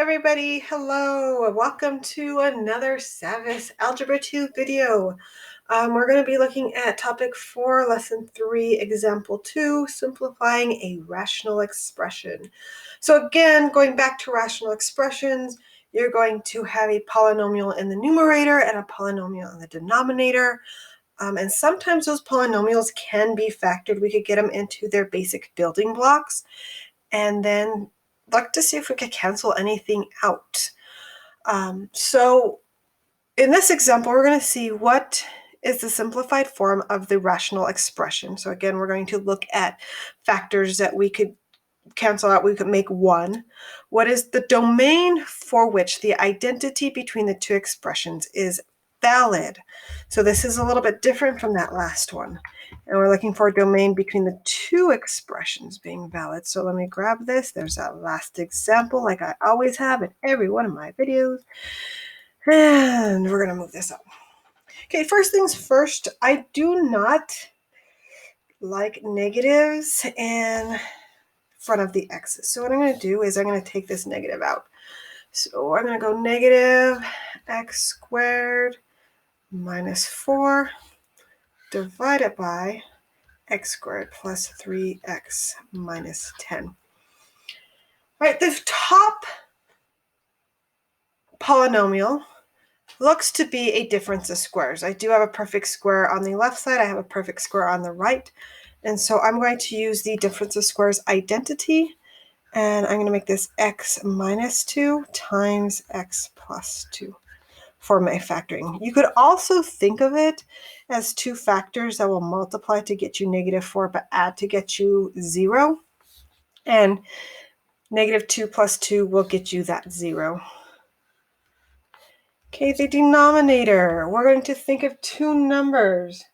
everybody, hello, welcome to another Savvis Algebra 2 video. We're going to be looking at topic 4, lesson 3, example 2, simplifying a rational expression. So again, going back to rational expressions, you're going to have a polynomial in the numerator and a polynomial in the denominator. And sometimes those polynomials can be factored. We could get them into their basic building blocks and then look to see if we could cancel anything out. So in this example, we're going to see what is the simplified form of the rational expression. So again, we're going to look at factors that we could cancel out. We could make one. What is the domain for which the identity between the two expressions is valid? So this is a little bit different from that last one. And we're looking for a domain between the two expressions being valid. So let me grab this. There's that last example like I always have in every one of my videos. And we're going to move this up. Okay, first things first, I do not like negatives in front of the x's. So what I'm going to do is I'm going to take this negative out. So I'm going to go negative x squared minus 4 divided by x squared plus 3x minus 10. All right, the top polynomial looks to be a difference of squares. I do have a perfect square on the left side. I have a perfect square on the right. And so I'm going to use the difference of squares identity. And I'm going to make this x minus 2 times x plus 2 for my factoring. You could also think of it as two factors that will multiply to get you -4, but add to get you 0. And -2 plus 2 will get you that 0. Okay, the denominator. We're going to think of two numbers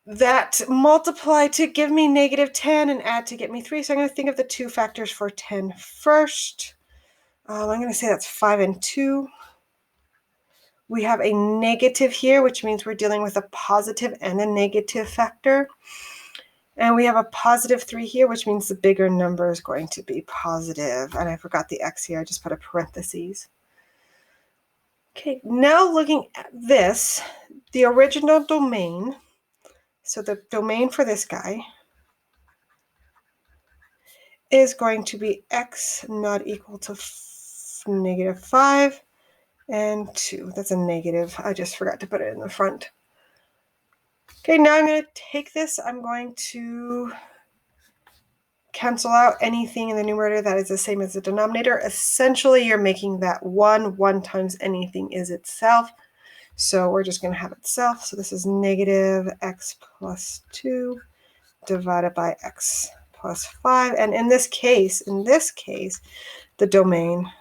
that multiply to give me -10 and add to get me 3. So I'm going to think of the two factors for 10 first. I'm going to say that's 5 and 2. We have a negative here, which means we're dealing with a positive and a negative factor. And we have a positive 3 here, which means the bigger number is going to be positive. And I forgot the x here. I just put a parentheses. Okay, now looking at this, the original domain, so the domain for this guy is going to be x not equal to -5 and 2. That's a negative. I just forgot to put it in the front. Okay, now I'm going to take this. I'm going to cancel out anything in the numerator that is the same as the denominator. Essentially, you're making that 1. 1 times anything is itself. So we're just going to have itself. So this is -x plus 2 divided by x plus 5. And in this case, the domain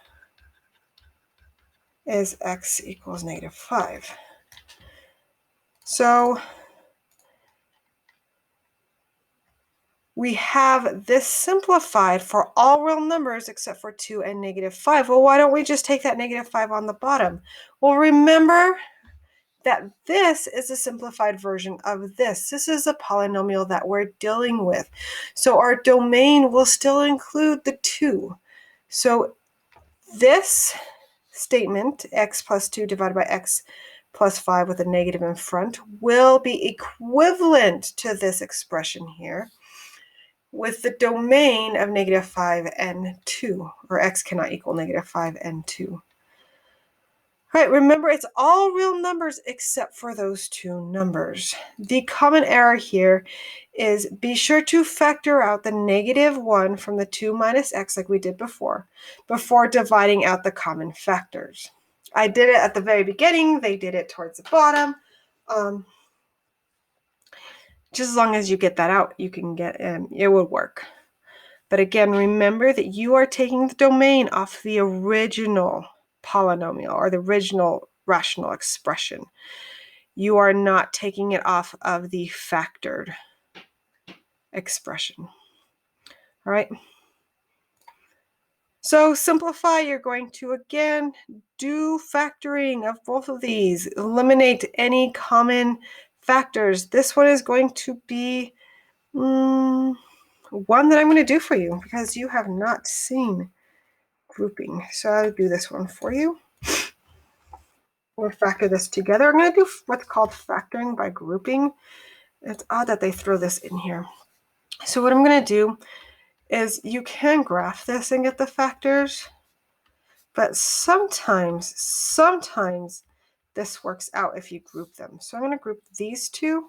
is x equals -5. So we have this simplified for all real numbers except for 2 and -5. Well, why don't we just take that -5 on the bottom? Well, remember that this is a simplified version of this. This is a polynomial that we're dealing with. So our domain will still include the 2. So this statement, x plus 2 divided by x plus 5 with a negative in front, will be equivalent to this expression here with the domain of -5 and 2, or x cannot equal -5 and 2. All right, remember it's all real numbers except for those two numbers. The common error here is be sure to factor out the -1 from the 2 minus x like we did before dividing out the common factors. I did it at the very beginning. They did it towards the bottom. Just as long as you get that out, you can get it will work. But again, remember that you are taking the domain off the original polynomial or the original rational expression. You are not taking it off of the factored expression. All right. So simplify, you're going to again do factoring of both of these. Eliminate any common factors. This one is going to be one that I'm going to do for you because you have not seen grouping. So I'll do this one for you. We'll factor this together. I'm going to do what's called factoring by grouping. It's odd that they throw this in here. So what I'm going to do is you can graph this and get the factors, but sometimes this works out if you group them. So I'm going to group these two,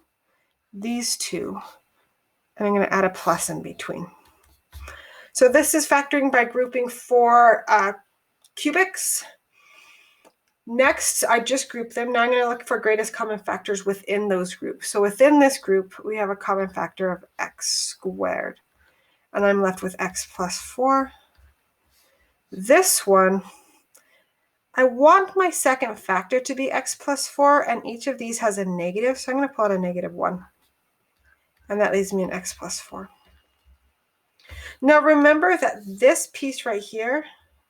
and I'm going to add a plus in between. So this is factoring by grouping for cubics. Next, I just grouped them. Now I'm going to look for greatest common factors within those groups. So within this group, we have a common factor of x squared. And I'm left with x plus 4. This one, I want my second factor to be x plus 4, and each of these has a negative, so I'm going to pull out a -1. And that leaves me an x plus 4. Now remember that this piece right here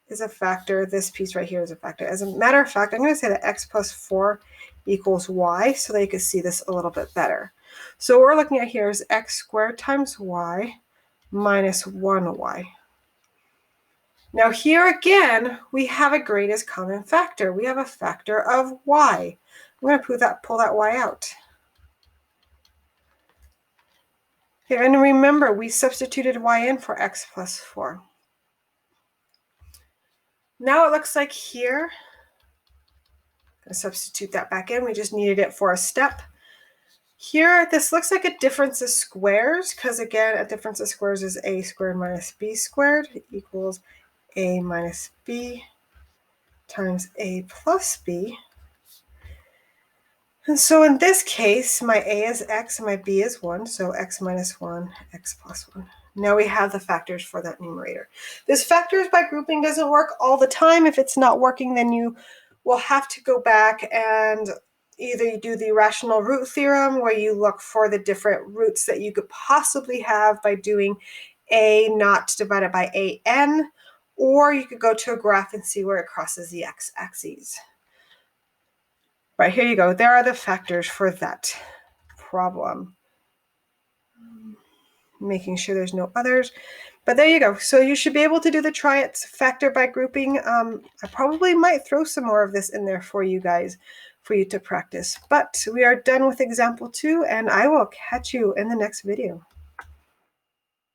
is a factor, this piece right here is a factor. As a matter of fact, I'm going to say that x plus 4 equals y so that you can see this a little bit better. So what we're looking at here is x squared times y minus 1y. Now here again, we have a greatest common factor. We have a factor of y. I'm going to pull that y out. Okay, and remember, we substituted y in for x plus 4. Now it looks like here, I'm going to substitute that back in. We just needed it for a step. Here, this looks like a difference of squares, because again, a difference of squares is a squared minus b squared equals a minus b times a plus b. And so in this case, my a is x and my b is 1, so x minus 1, x plus 1. Now we have the factors for that numerator. This factors by grouping doesn't work all the time. If it's not working, then you will have to go back and either you do the rational root theorem, where you look for the different roots that you could possibly have by doing a naught divided by an, or you could go to a graph and see where it crosses the x-axis. Right, here you go. There are the factors for that problem. Making sure there's no others. But there you go. So you should be able to do the try it factor by grouping. I probably might throw some more of this in there for you guys, for you to practice. But we are done with example 2, and I will catch you in the next video.